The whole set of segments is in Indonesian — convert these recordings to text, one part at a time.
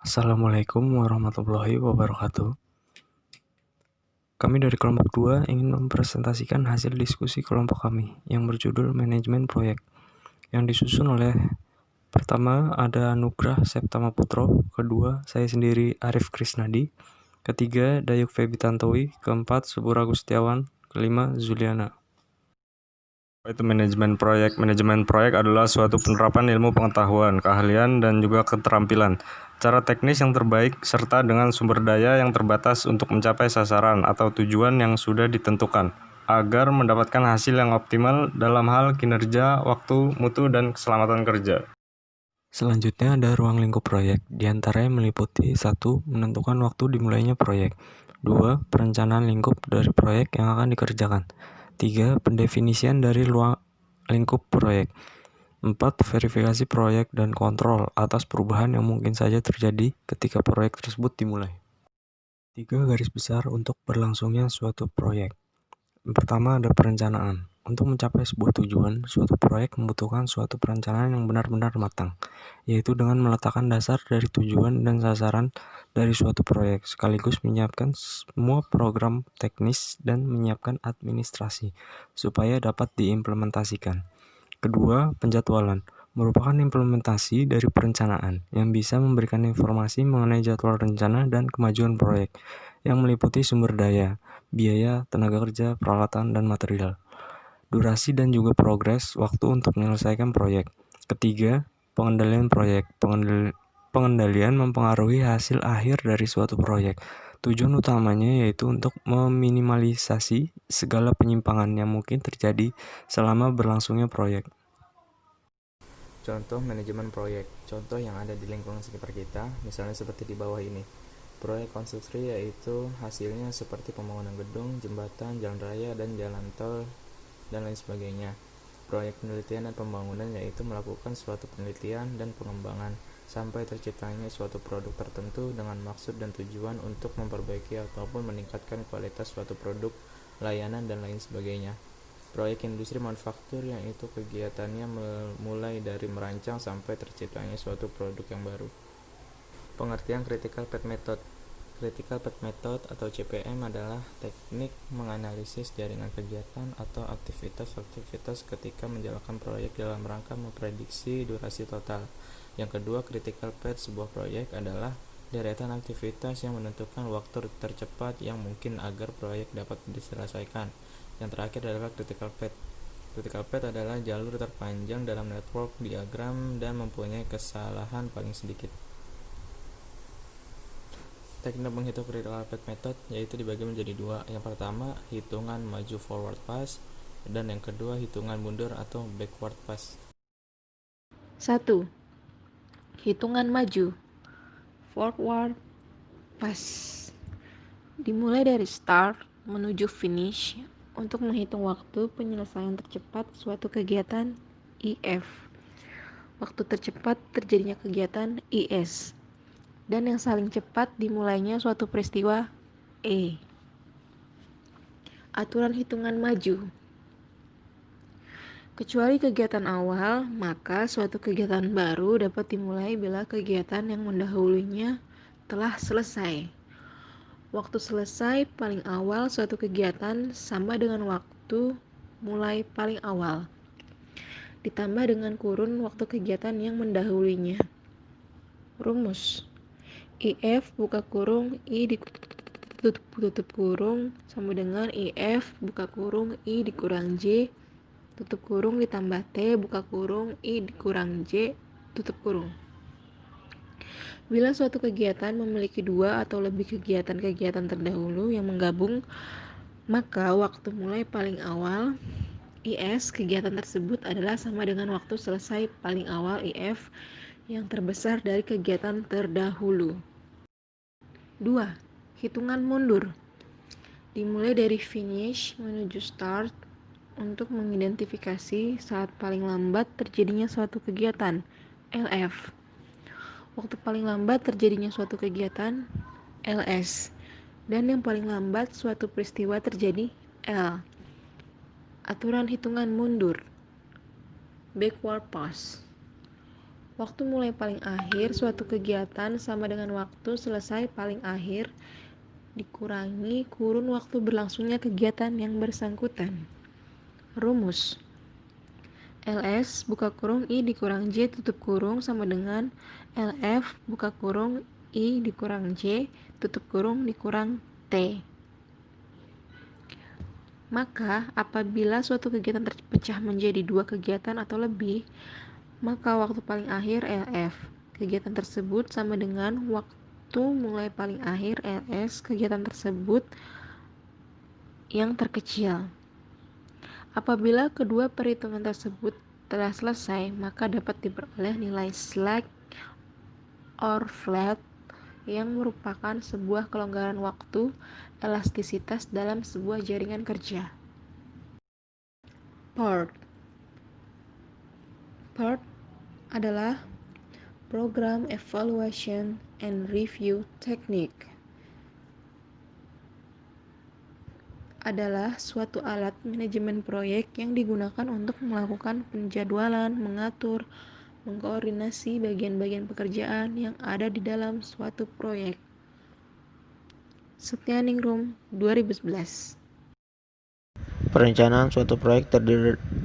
Assalamualaikum warahmatullahi wabarakatuh. Kami dari kelompok 2 ingin mempresentasikan hasil diskusi kelompok kami yang berjudul Manajemen Proyek, yang disusun oleh pertama ada Nugrah Septama Putro, kedua saya sendiri Arif Krisnadi, ketiga Dayuk Febi Tantowi, keempat Subur Agustiawan, kelima Zuliana. Itu manajemen proyek. Manajemen proyek adalah suatu penerapan ilmu pengetahuan, keahlian, dan juga keterampilan, cara teknis yang terbaik, serta dengan sumber daya yang terbatas untuk mencapai sasaran atau tujuan yang sudah ditentukan, agar mendapatkan hasil yang optimal dalam hal kinerja, waktu, mutu, dan keselamatan kerja. Selanjutnya ada ruang lingkup proyek, diantaranya meliputi 1. Menentukan waktu dimulainya proyek. 2. Perencanaan lingkup dari proyek yang akan dikerjakan. 3. Pendefinisian dari ruang lingkup proyek. 4. Verifikasi proyek dan kontrol atas perubahan yang mungkin saja terjadi ketika proyek tersebut dimulai. 3 garis besar untuk berlangsungnya suatu proyek. Yang pertama ada perencanaan. Untuk mencapai sebuah tujuan, suatu proyek membutuhkan suatu perencanaan yang benar-benar matang, yaitu dengan meletakkan dasar dari tujuan dan sasaran dari suatu proyek, sekaligus menyiapkan semua program teknis dan menyiapkan administrasi, supaya dapat diimplementasikan. Kedua, penjadwalan merupakan implementasi dari perencanaan yang bisa memberikan informasi mengenai jadwal rencana dan kemajuan proyek, yang meliputi sumber daya, biaya, tenaga kerja, peralatan, dan material. Durasi dan juga progres waktu untuk menyelesaikan proyek. Ketiga, pengendalian proyek. Pengendalian mempengaruhi hasil akhir dari suatu proyek. Tujuan utamanya yaitu untuk meminimalisasi segala penyimpangan yang mungkin terjadi selama berlangsungnya proyek. Contoh manajemen proyek. Contoh yang ada di lingkungan sekitar kita, misalnya seperti di bawah ini. Proyek konstruksi yaitu hasilnya seperti pembangunan gedung, jembatan, jalan raya, dan jalan tol, dan lain sebagainya. Proyek penelitian dan pembangunan yaitu melakukan suatu penelitian dan pengembangan sampai terciptanya suatu produk tertentu dengan maksud dan tujuan untuk memperbaiki ataupun meningkatkan kualitas suatu produk, layanan, dan lain sebagainya. Proyek industri manufaktur yang itu kegiatannya mulai dari merancang sampai terciptanya suatu produk yang baru. Pengertian Critical Path Method. Critical Path Method atau CPM adalah teknik menganalisis jaringan kegiatan atau aktivitas-aktivitas ketika menjalankan proyek dalam rangka memprediksi durasi total. Yang kedua, Critical Path sebuah proyek adalah deretan aktivitas yang menentukan waktu tercepat yang mungkin agar proyek dapat diselesaikan. Yang terakhir adalah Critical Path. Critical Path adalah jalur terpanjang dalam network diagram dan mempunyai kesalahan paling sedikit. Teknik menghitung Critical Path Method yaitu dibagi menjadi dua. Yang pertama, hitungan maju forward pass, dan yang kedua, hitungan mundur atau backward pass. 1. Hitungan maju forward pass dimulai dari start menuju finish untuk menghitung waktu penyelesaian tercepat suatu kegiatan IF, waktu tercepat terjadinya kegiatan IS, dan yang saling cepat dimulainya suatu peristiwa E. Aturan hitungan maju. Kecuali kegiatan awal, maka suatu kegiatan baru dapat dimulai bila kegiatan yang mendahulunya telah selesai. Waktu selesai paling awal suatu kegiatan sama dengan waktu mulai paling awal, ditambah dengan kurun waktu kegiatan yang mendahulunya. Rumus IF buka kurung I tutup kurung sama dengan IF buka kurung I dikurang J tutup kurung ditambah T buka kurung I dikurang J tutup kurung. Bila suatu kegiatan memiliki dua atau lebih kegiatan-kegiatan terdahulu yang menggabung, maka waktu mulai paling awal IS kegiatan tersebut adalah sama dengan waktu selesai paling awal IF yang terbesar dari kegiatan terdahulu. 2. Hitungan mundur. Dimulai dari finish menuju start untuk mengidentifikasi saat paling lambat terjadinya suatu kegiatan, LF. Waktu paling lambat terjadinya suatu kegiatan, LS. Dan yang paling lambat suatu peristiwa terjadi, L. Aturan hitungan mundur, backward pass. Waktu mulai paling akhir suatu kegiatan sama dengan waktu selesai paling akhir dikurangi kurun waktu berlangsungnya kegiatan yang bersangkutan. Rumus LS buka kurung I dikurang J tutup kurung sama dengan LF buka kurung I dikurang J tutup kurung dikurang T. Maka apabila suatu kegiatan terpecah menjadi dua kegiatan atau lebih, maka waktu paling akhir LF kegiatan tersebut sama dengan waktu mulai paling akhir LS kegiatan tersebut yang terkecil. Apabila kedua perhitungan tersebut telah selesai, maka dapat diperoleh nilai slack or flat yang merupakan sebuah kelonggaran waktu elastisitas dalam sebuah jaringan kerja. PERT adalah Program Evaluation and Review Technique. Adalah suatu alat manajemen proyek yang digunakan untuk melakukan penjadwalan, mengatur, mengkoordinasi bagian-bagian pekerjaan yang ada di dalam suatu proyek. Setyaningrum 2011. Perencanaan suatu proyek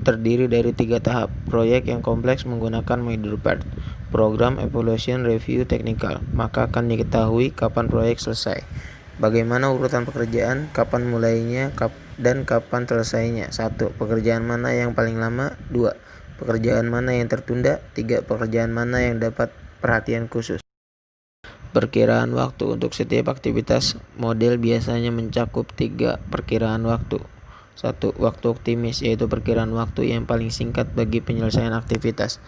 terdiri dari 3 tahap. Proyek yang kompleks menggunakan metode PERT, Program Evaluation Review Technical, maka akan diketahui kapan proyek selesai. Bagaimana urutan pekerjaan, kapan mulainya, dan kapan selesainya. 1. Pekerjaan mana yang paling lama? 2. Pekerjaan mana yang tertunda? 3. Pekerjaan mana yang dapat perhatian khusus? Perkiraan waktu untuk setiap aktivitas model biasanya mencakup 3 perkiraan waktu. 1. Waktu optimis, yaitu perkiraan waktu yang paling singkat bagi penyelesaian aktivitas.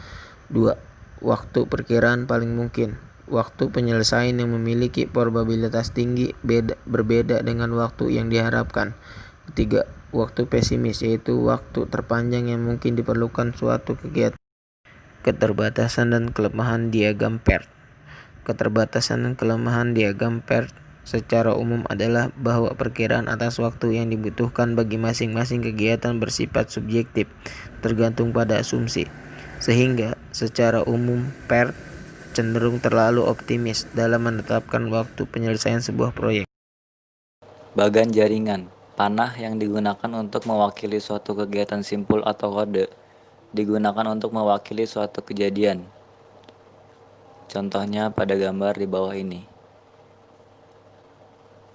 2. Waktu perkiraan paling mungkin, waktu penyelesaian yang memiliki probabilitas tinggi berbeda dengan waktu yang diharapkan. 3. Waktu pesimis, yaitu waktu terpanjang yang mungkin diperlukan suatu kegiatan. Keterbatasan dan kelemahan diagram PERT. Keterbatasan dan kelemahan diagram PERT secara umum adalah bahwa perkiraan atas waktu yang dibutuhkan bagi masing-masing kegiatan bersifat subjektif, tergantung pada asumsi. Sehingga secara umum PERT cenderung terlalu optimis dalam menetapkan waktu penyelesaian sebuah proyek. Bagan jaringan, panah yang digunakan untuk mewakili suatu kegiatan simpul atau kode, digunakan untuk mewakili suatu kejadian. Contohnya pada gambar di bawah ini.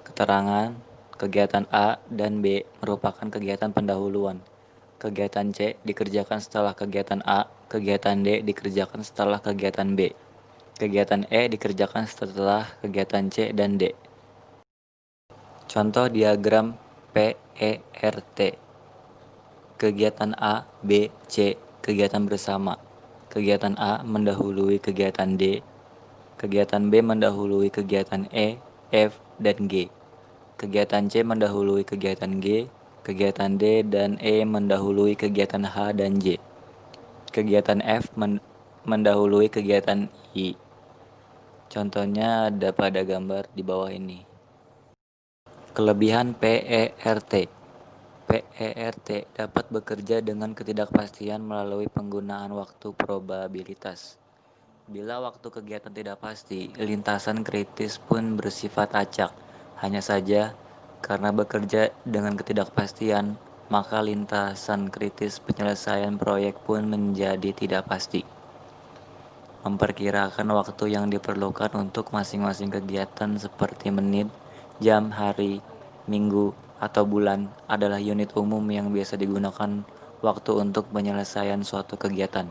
Keterangan, kegiatan A dan B merupakan kegiatan pendahuluan. Kegiatan C dikerjakan setelah kegiatan A, kegiatan D dikerjakan setelah kegiatan B. Kegiatan E dikerjakan setelah kegiatan C dan D. Contoh diagram PERT. Kegiatan A, B, C, kegiatan bersama. Kegiatan A mendahului kegiatan D. Kegiatan B mendahului kegiatan E, F, dan G. Kegiatan C mendahului kegiatan G. Kegiatan D dan E mendahului kegiatan H dan J. Kegiatan F mendahului kegiatan I. Contohnya ada pada gambar di bawah ini. Kelebihan PERT. PERT dapat bekerja dengan ketidakpastian melalui penggunaan waktu probabilitas. Bila waktu kegiatan tidak pasti, lintasan kritis pun bersifat acak. Hanya saja, karena bekerja dengan ketidakpastian, maka lintasan kritis penyelesaian proyek pun menjadi tidak pasti. Memperkirakan waktu yang diperlukan untuk masing-masing kegiatan seperti menit, jam, hari, minggu, atau bulan adalah unit umum yang biasa digunakan waktu untuk penyelesaian suatu kegiatan.